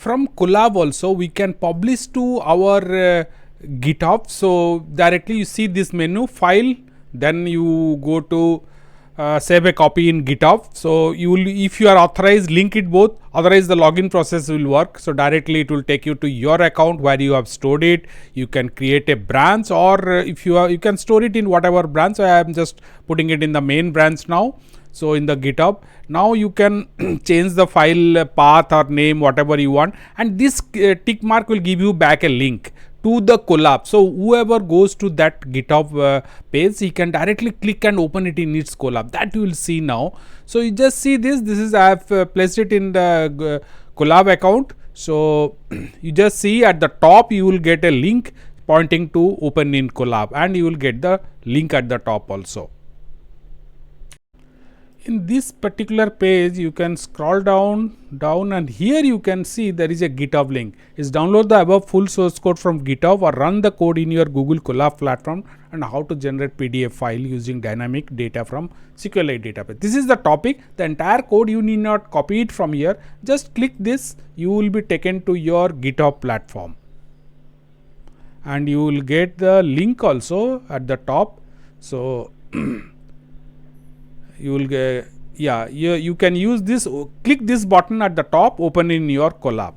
from Colab also we can publish to our GitHub. So directly you see this menu file, then you go to save a copy in GitHub. So you will, if you are authorized, link it both. Otherwise the login process will work. So directly it will take you to your account where you have stored it. You can create a branch, or if you are, you can store it in whatever branch. I am just putting it in the main branch now. So in the GitHub, now you can change the file path or name, whatever you want, and this tick mark will give you back a link to the Colab. So whoever goes to that GitHub page, he can directly click and open it in its Colab. That you will see now. So you just see this. This is, I have placed it in the Colab account. So you just see at the top you will get a link pointing to open in Colab, and you will get the link at the top also. In this particular page you can scroll down and here you can see there is a GitHub link. Is download the above full source code from GitHub or run the code in your Google Colab platform, and how to generate PDF file using dynamic data from SQLite database. This is the topic. The entire code you need not copy it from here. Just click this, you will be taken to your GitHub platform, and you will get the link also at the top. So you will get, yeah, you can use this, click this button at the top, open in your Colab.